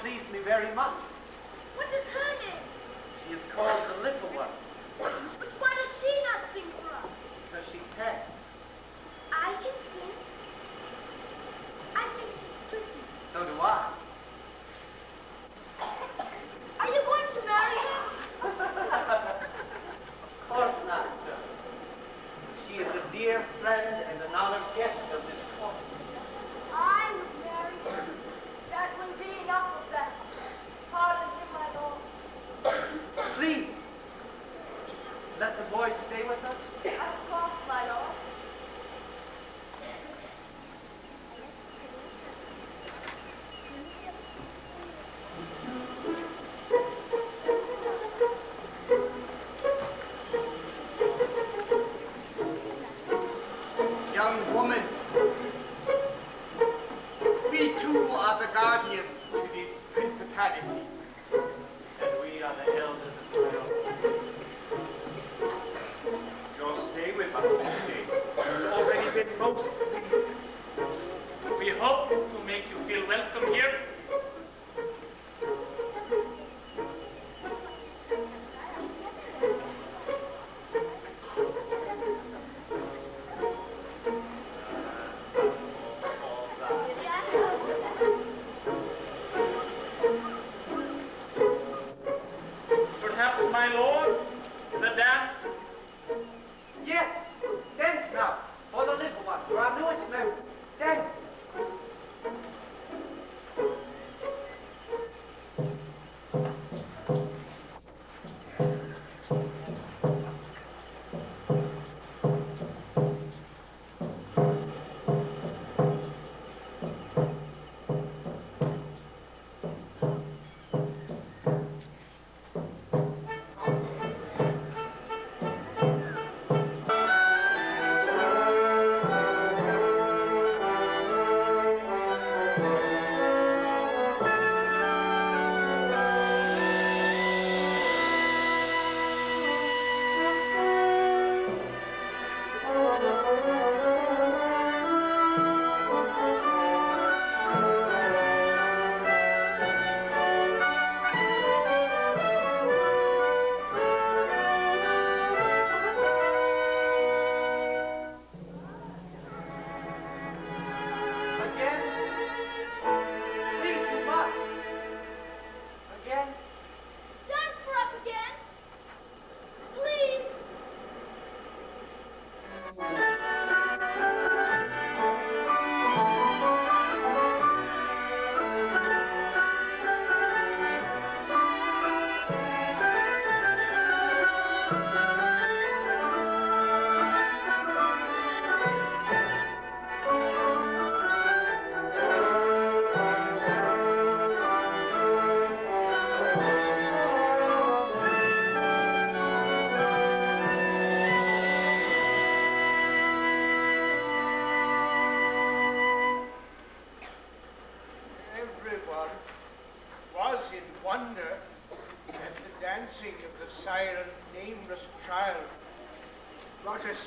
pleased me very much. What is her name? She is called the Little One. But why does she not sing for us? Because she can. I can sing. I think she's pretty. So do I. Are you going to marry her? Of course not, sir. She is a dear friend and an honored guest of this court. I would marry her. That will be enough of that. Pardon him, my lord. Please, let the boy stay with us. Of course, my lord. Young woman, we too are the guardians to this principality, and we are the elders of the world. Your stay with us today has already been most pleasing. We hope to make you feel welcome here. Perhaps, my lord, the dance. Yes, dance now, for the little one, for our newest member. Dance.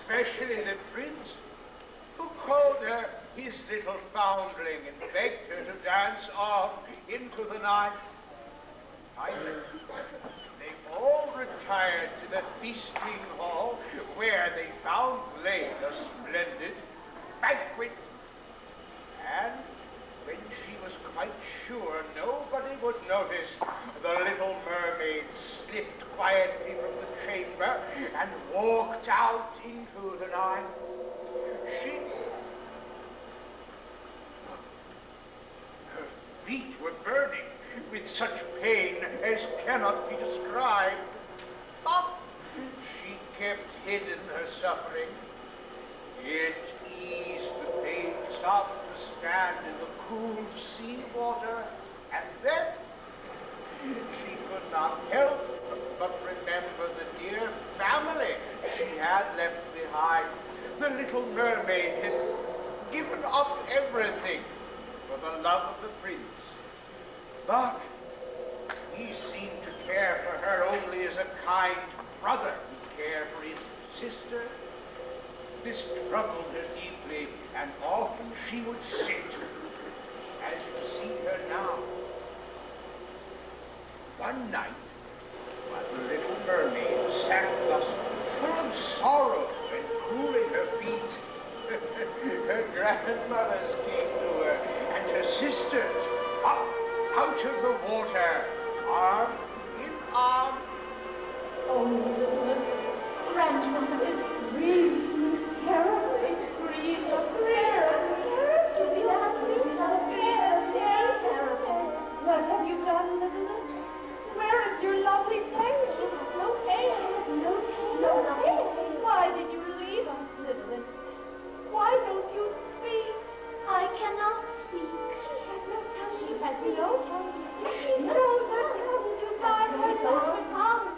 Especially the prince, who called her his little foundling and begged her to dance on into the night. Finally, they all retired to the feasting hall, where they found laid a splendid banquet. And when she was quite sure nobody would notice, the little mermaid slipped quietly from the chamber and walked out into the night. Her feet were burning with such pain as cannot be described, but she kept hidden her suffering. It eased the pain some to stand in the cool sea water, and then she could not help but remember the dear family she had left behind. The little mermaid had given up everything for the love of the prince. But he seemed to care for her only as a kind brother would care for his sister. This troubled her deeply, and often she would sit, as you see her now, One night, while the little mermaid sat thus full of sorrow and cooling her feet, her grandmothers came to her, and her sisters, up out of the water, arm in arm. Oh, Grandmother, it screams terrible. It screams a prayer. To be terrible. What have you done, little? Where is your lovely tail? No tail. No tail. Why did you leave us, little? Why don't you speak? I cannot speak. She has no tongue. She knows her tongue to guide her tongue.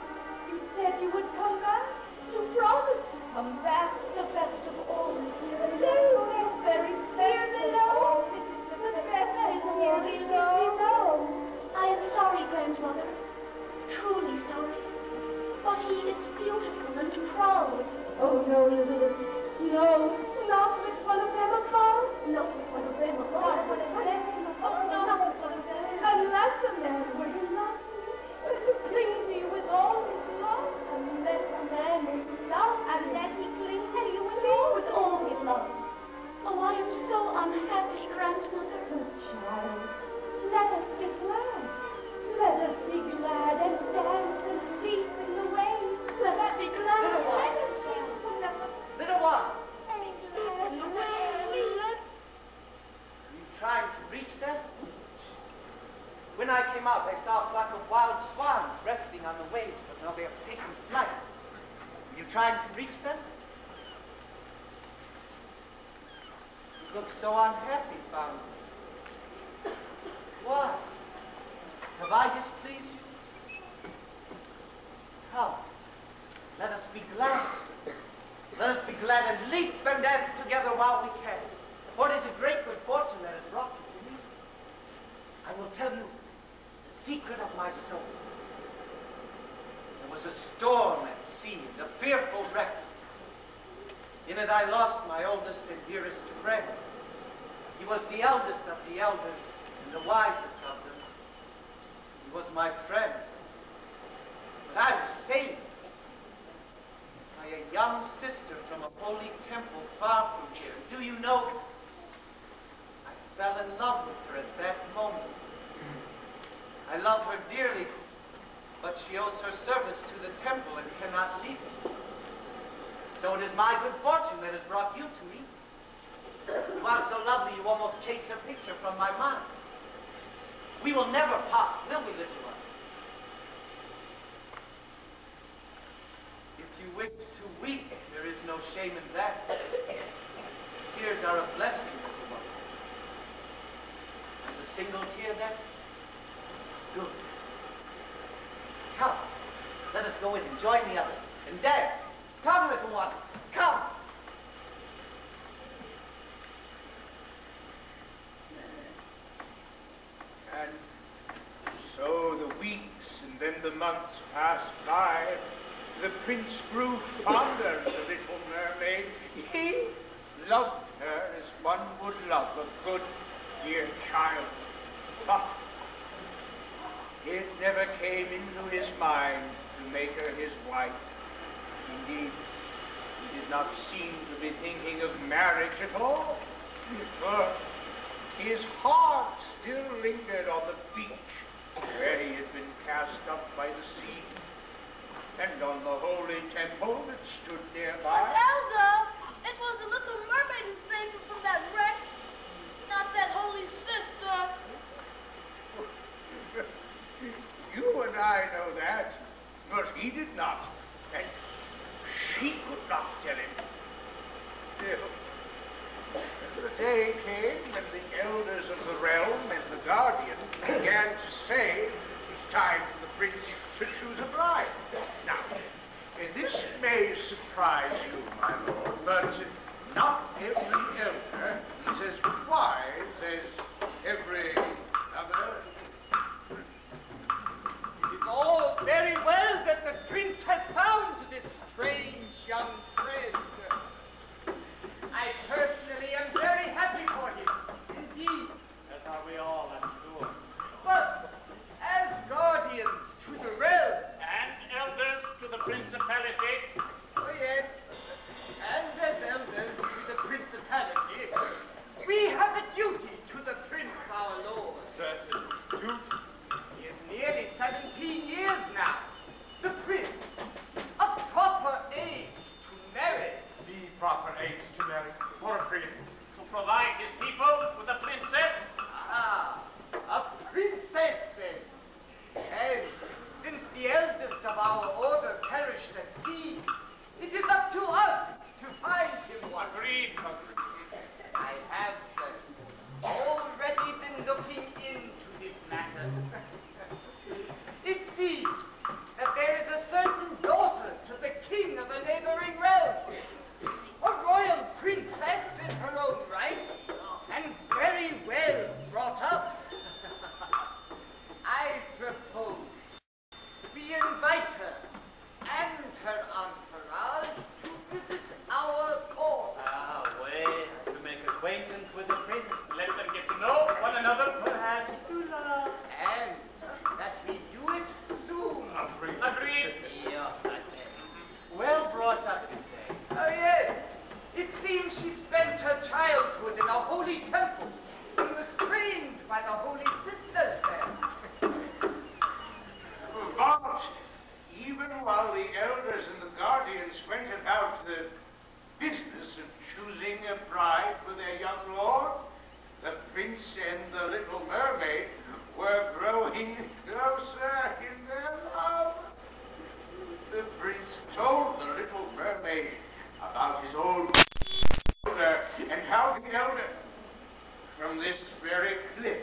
You said you would come back. You promised to come back. The best of all is here below. Very fair below. The best is here below. I am sorry, Grandmother. Truly sorry. But he is beautiful and proud. Oh, no, Elizabeth. No, not with one of them apart. Not with one of them apart. Oh, no, not with one of them. Unless a man were to love me, to cling to you with all his love. Unless a man were to love, unless he clings to you with all his love. Oh, I am so unhappy, Grandmother. Good child, let us be glad. Let us be glad and dance and leap in the waves. Let us be glad. Little one. Are you trying to reach them? When I came out, I saw a flock of wild swans resting on the waves, but now they have taken flight. Are you trying to reach them? You look so unhappy, foundling. Why? Have I displeased you? Come, let us be glad. Let us be glad and leap and dance together while we can. For it is a great good fortune that has brought you to me. I will tell you the secret of my soul. There was a storm at sea, and a fearful wreck. In it I lost my oldest and dearest friend. He was the eldest of the elders and the wisest of them. He was my friend. But I was saved by a young sister from a holy temple far from here. Do you know, I fell in love with her at that moment. I love her dearly, but she owes her service to the temple and cannot leave it. So it is my good fortune that has brought you to me. You are so lovely, you almost chase her picture from my mind. We will never part, will we, little one? If you wish to weep, there is no shame in that. Tears are a blessing, little one. There's a single tear then? Good. Come, let us go in and join the others and dance. Come, little one, come. And so the weeks and then the months passed by. The prince grew fonder of the little mermaid. He loved her as one would love a good, dear child. But it never came into his mind to make her his wife. Indeed, he did not seem to be thinking of marriage at all. For his heart still lingered on the beach where he had been cast up by the sea, and on the holy temple that stood nearby. But Elder, it was the little mermaid who saved him from that wreck, not that holy sister. You and I know that, but he did not, and she could not tell him. Still, the day came when the elders of the realm and the guardian began to say it's time for the prince to choose a bride. Now, this may surprise you, my lord, but not every elder is as wise as every other. It's all very well that the prince has found this strange young friend. I personally am very happy for him. Indeed, as are we all, I'm sure. But as guardians, eldest of our order perished at sea. It is up to us to find him one. Agreed. I have, sir, already been looking into this matter. It seems that there is a certain daughter to the king of a neighboring realm, a royal princess in her own right, and very well brought up. I propose we invite her and her entourage to visit our court. Ah, well, to make acquaintance with the prince. Let them get to know one another, perhaps. And that we do it soon. Agreed. Well brought up, you say. Oh, yes. It seems she spent her childhood in a holy temple and was trained by the holy sisters there. But even while the elders and the guardians went about the business of choosing a bride for their young lord, the prince and the little mermaid were growing closer in their love. The prince told the little mermaid about his old elder and how the elder, from this very cliff,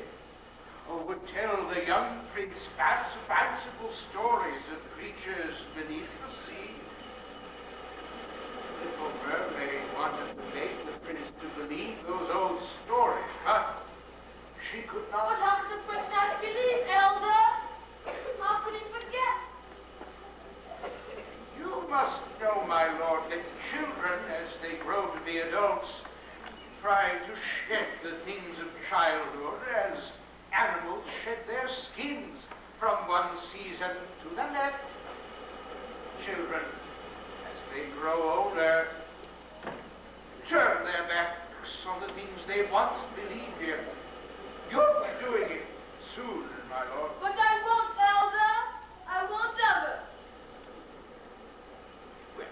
would tell the young prince fanciful stories of creatures beneath the sea. The little mermaid wanted to make the prince to believe those old stories, but she could not. But how could the prince not believe, elder? How could he forget? You must know, my lord, that children, as they grow to be adults, try to shed the things of childhood as animals shed their skins from one season to the next. Children, as they grow older, turn their backs on the things they once believed in. You're doing it soon, my lord. But I won't, elder. I won't ever. Well,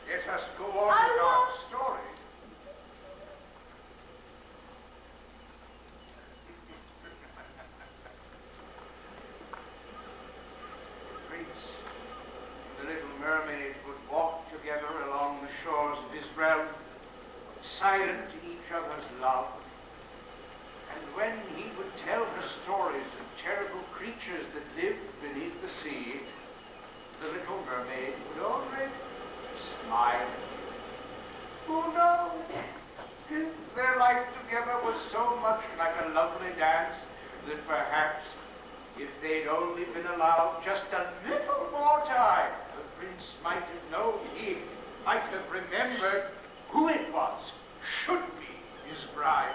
let us go on I with our won't. story. The little mermaid would walk together along the shores of his realm, silent in each other's love. And when he would tell her stories of terrible creatures that lived beneath the sea, the little mermaid would only smile. Who knows? Their life together was so much like a lovely dance that perhaps if they'd only been allowed just a little more time, the prince might have known, he might have remembered who it was should be his bride.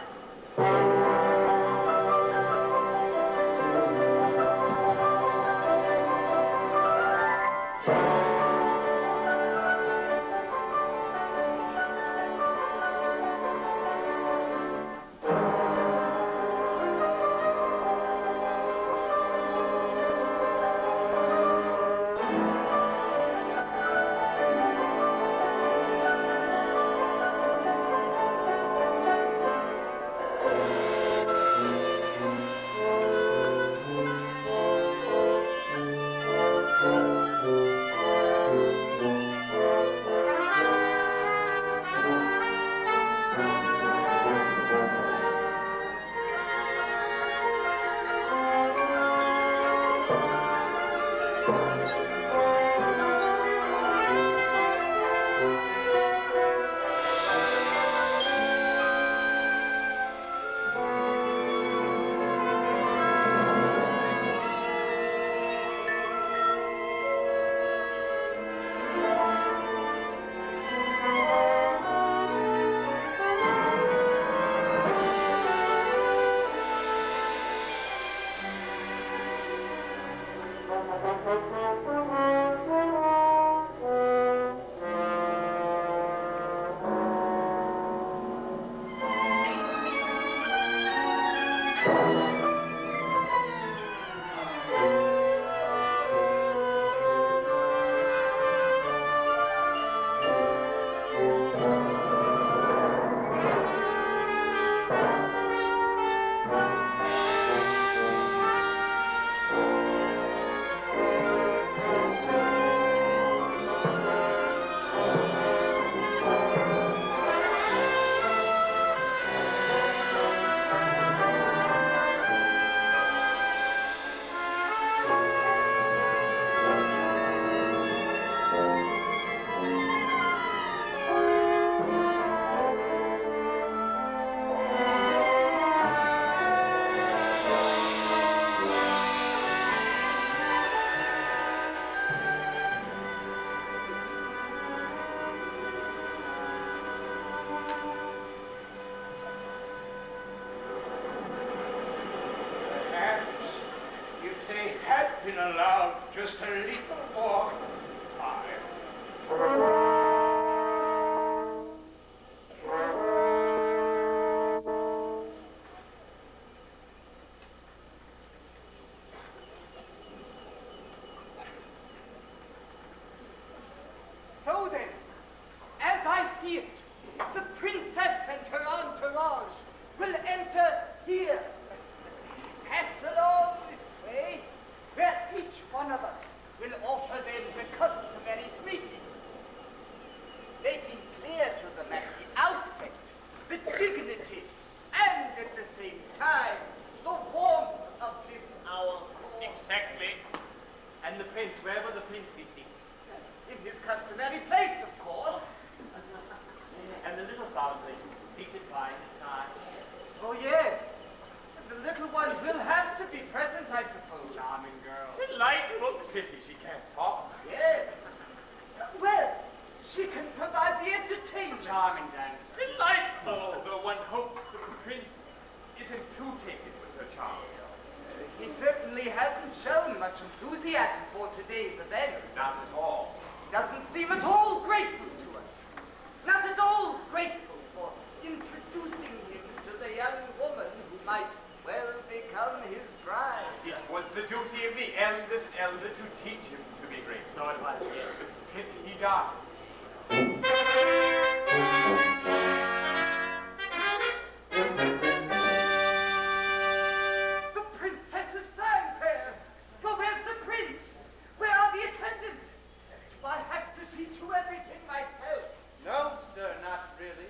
just a little more time. So then, as I see it, the princess and her entourage will enter here. Pass along this way, where each one of us will offer them the customary greeting, making clear to them at the outset the dignity and at the same time the warmth of this our call. Exactly. And the prince, where will the prince be seated? In his customary place, of course. And the little foundling, seated by his side. Oh, yes. The little one will have to be present, I suppose. Charming girl. Delightful. Pity she can't talk. Yes. Well, she can provide the entertainment. Charming dancer. Delightful. Though one hopes that the prince isn't too taken with her charm. He certainly hasn't shown much enthusiasm for today's event. Not at all. He doesn't seem at all grateful to us. Not at all grateful for introducing him to the young woman who might well become his bride. It was the duty of the eldest elder to teach him to be great. So it was, yes. Pity he died. The princess's fanfare! But where's the prince? Where are the attendants? I have to see to everything myself. No, sir, not really.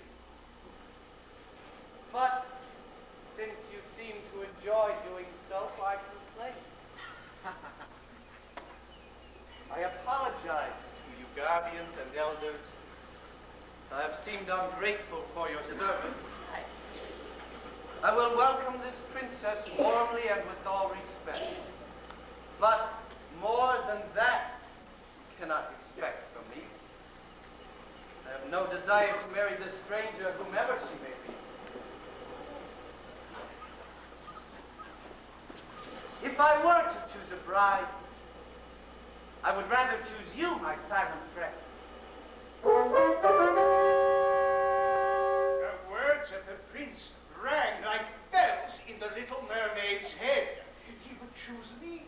But since you seem to enjoy doing so, why complain? I apologize to you guardians and elders. I have seemed ungrateful for your service. I will welcome this princess warmly and with all respect. But more than that, you cannot expect from me. I have no desire to marry this stranger, whomever she may be. If I were to choose a bride, I would rather choose you, my silent friend. The words of the prince rang like bells in the little mermaid's head. He would choose me.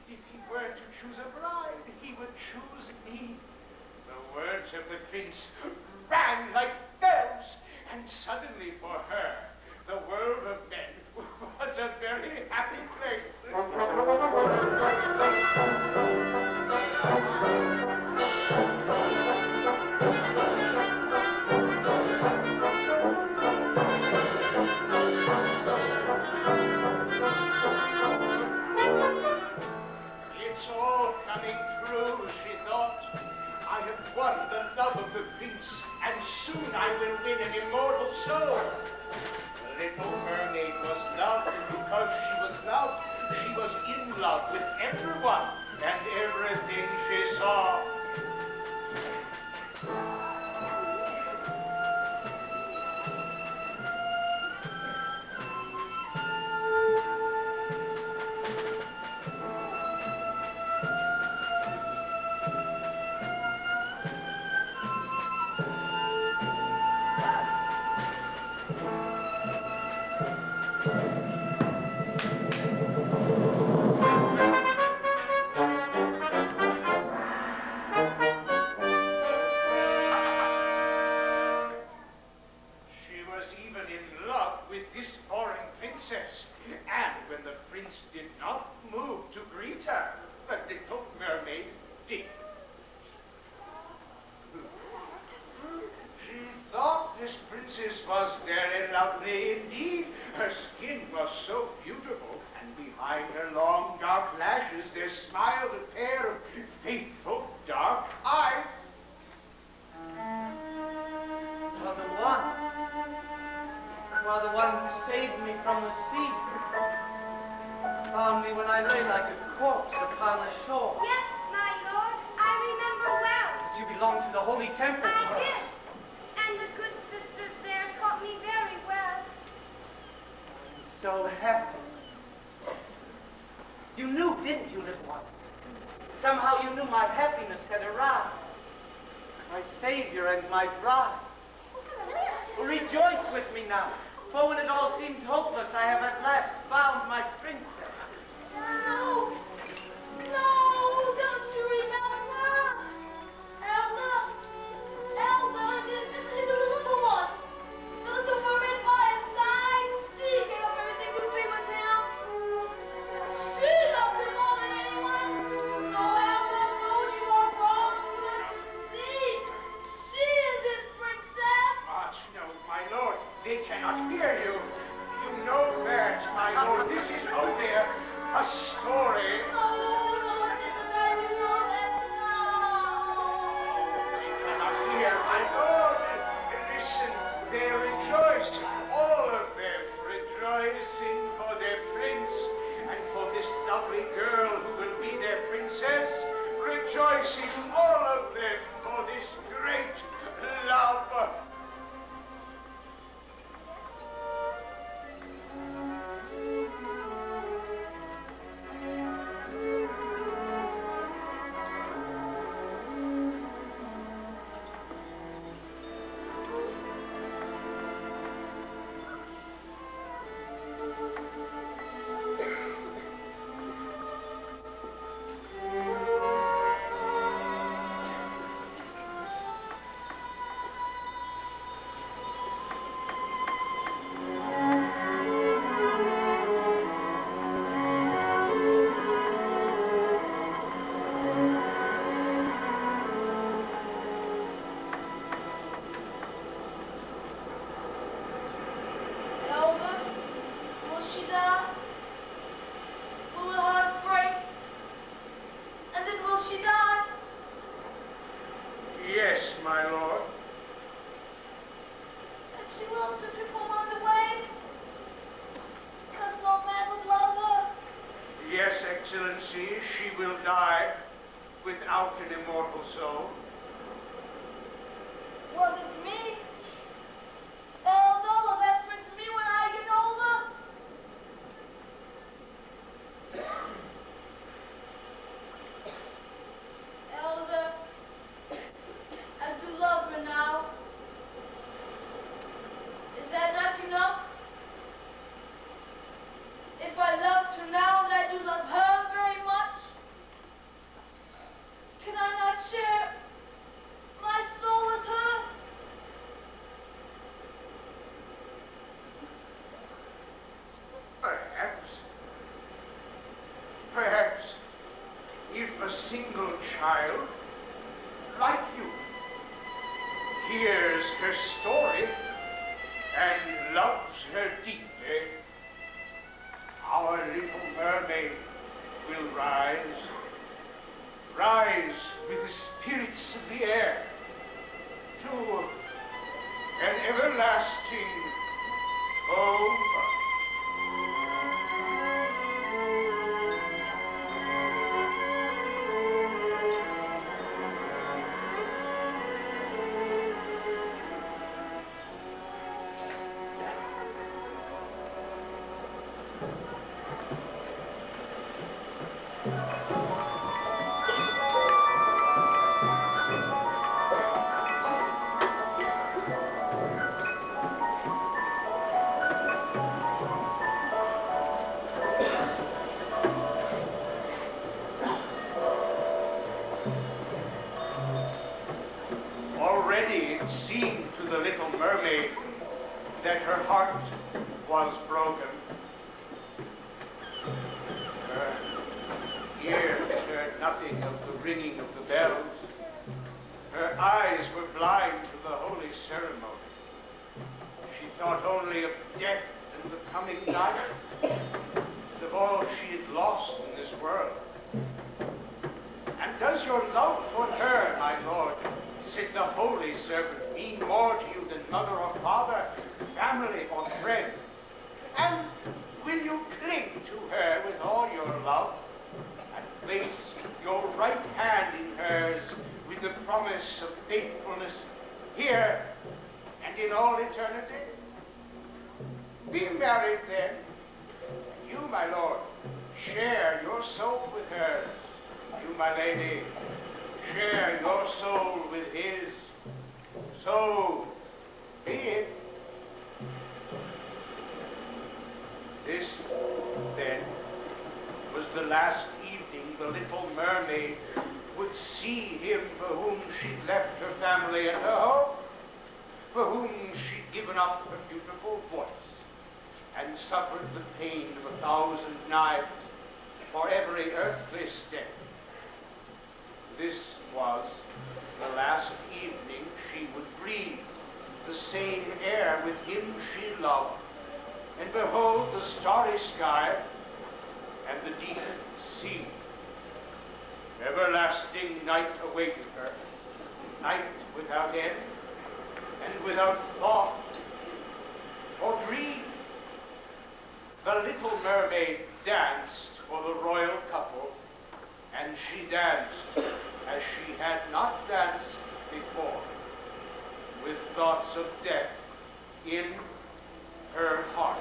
If he were to choose a bride, he would choose me. The words of the prince rang like bells, and suddenly for her, the world of men was a very happy place. It's all coming true, she thought. I have won the love of the prince, and soon I will win an immortal soul. The little mermaid was loved because she was loved. She was in love with everyone and everything she saw. Somehow you knew my happiness had arrived. My Savior and my bride. Rejoice with me now, for when it all seemed hopeless, I have at last found my princess. No! No! Don't you remember? Elsa! Elsa, it's the little one. The little mermaid by his side. She gave up everything to be with him. She loved him more than anyone. No, Elsa, no, you are wrong. She is his princess. But no, my lord, they cannot hear you. You know that, my lord. This is only a story. No, it isn't. I know that now. They cannot hear, my lord. Listen, they rejoice, all of them, rejoicing for their prince and for this lovely girl who will be their princess, rejoicing, all of them, for this great love. She will die without an immortal soul. Was it me? Elsa, will that bring to me when I get older? Elsa, as you love me now, is that not enough? If I loved her now, that you love her very much? Can I not share my soul with her? Perhaps, if a single child, like you, hears her story and loves her deeply, our little mermaid will rise with the spirits of the air to an everlasting home. Already it seemed to the little mermaid that her heart was broken. Her ears heard nothing of the ringing of the bells. Her eyes were blind to the holy ceremony. She thought only of death and the coming night, of all she had lost in this world. And does your love for her, my lord, said the holy servant, mean more to you than mother or father, family or friend? And will you cling to her with all your love and place your right hand in hers with the promise of faithfulness here and in all eternity? Be married then, and you, my lord, share your soul with hers you, my lady. Share your soul with his. So be it. This, then, was the last evening the little mermaid would see him for whom she'd left her family and her home, for whom she'd given up her beautiful voice and suffered the pain of 1,000 knives for every earthly step. This was the last evening she would breathe the same air with him she loved, and behold the starry sky and the deep sea. Everlasting night awaited her, night without end and without thought or dream. The little mermaid danced for the royal couple, and she danced as she had not danced before, with thoughts of death in her heart.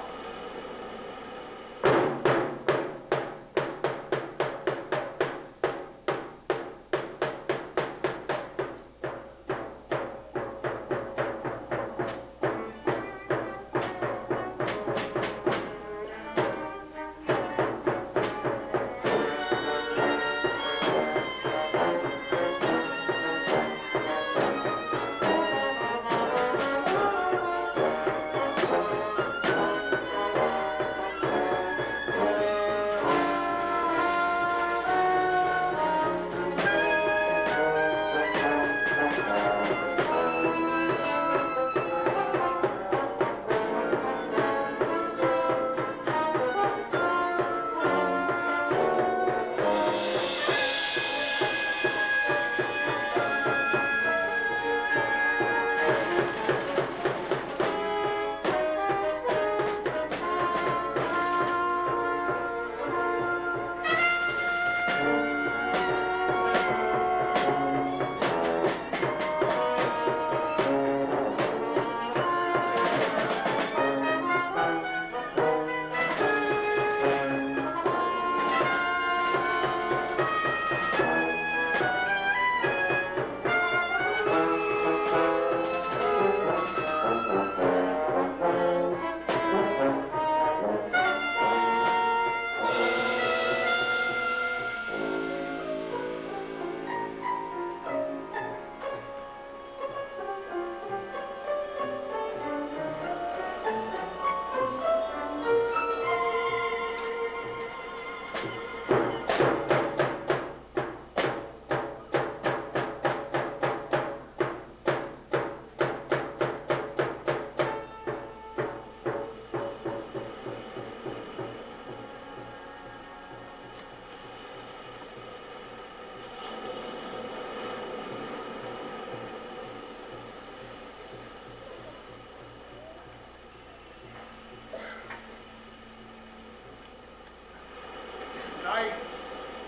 Night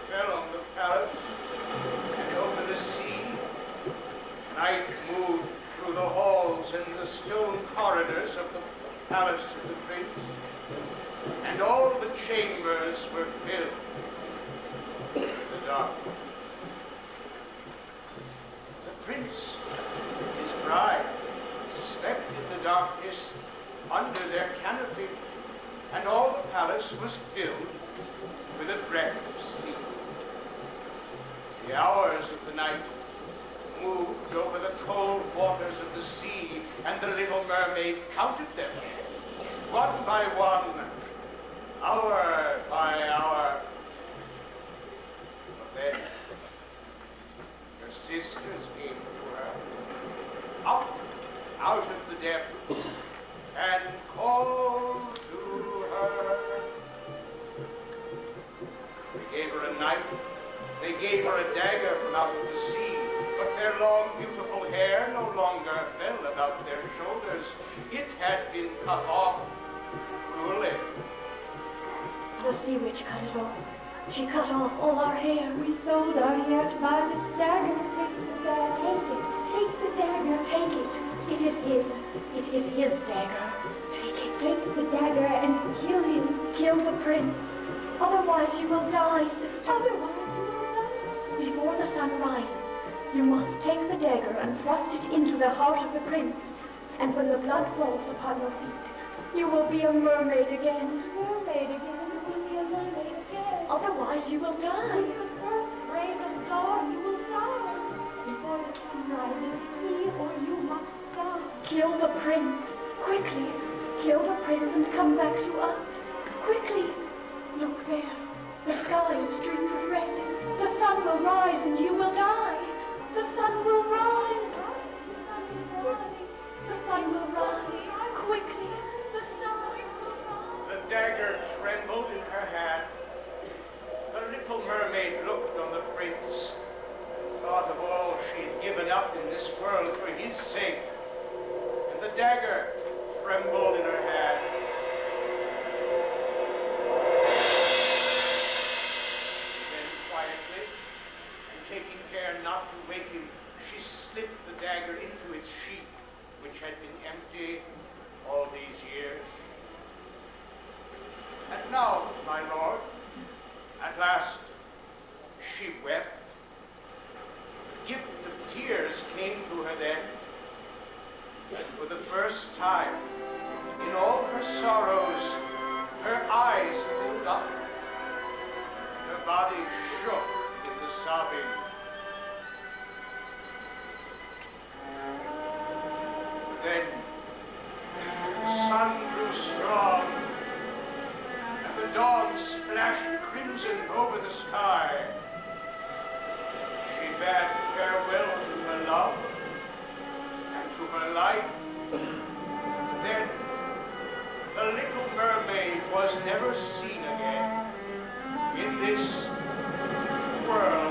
fell on the palace and over the sea. Night moved through the halls and the stone corridors of the palace of the prince, and all the chambers were filled with the darkness. The prince and his bride slept in the darkness under their canopy, and all the palace was filled with a breath of sleep. The hours of the night moved over the cold waters of the sea, and the little mermaid counted them, one by one, hour by hour. But then her sisters came to her, up out of the depths, and called to her. They gave her a knife, they gave her a dagger from out of the sea, but their long, beautiful hair no longer fell about their shoulders. It had been cut off cruelly. The sea witch cut it off. She cut off all our hair. We sold our hair to buy this dagger. Take the dagger. Take it. Take the dagger. Take it. It is his. It is his dagger. Take it. Take the dagger and kill him. Kill the prince. Otherwise you will die, sister. Otherwise you will die. before the sun rises, you must take the dagger and thrust it into the heart of the prince. And when the blood falls upon your feet, you will be a mermaid again. Mermaid again. You will be a mermaid again. Otherwise, you will die. When you first brave the storm, you will die. Before the sun rises, he or you must die. Kill the prince. Quickly. Kill the prince and come back to us. Quickly. Look there. The sky is streaked with red. The sun will rise and you will die. The sun will rise. The sun will rise. Quickly. The sun will rise. The dagger trembled in her hand. The little mermaid looked on the prince, thought of all she had given up in this world for his sake, and the dagger trembled in her hand. Then quietly, and taking care not to wake him, she slipped the dagger into its sheath, which had been empty all these years. And now, my lord, at last she wept. The gift of tears came to her then, and for the first time, in all her sorrows, her eyes filled up. Her body shook in the sobbing. Then the sun grew strong, and the dawn splashed crimson over the sky. She bade farewell to her love and to her life. Then the little mermaid was never seen again in this world.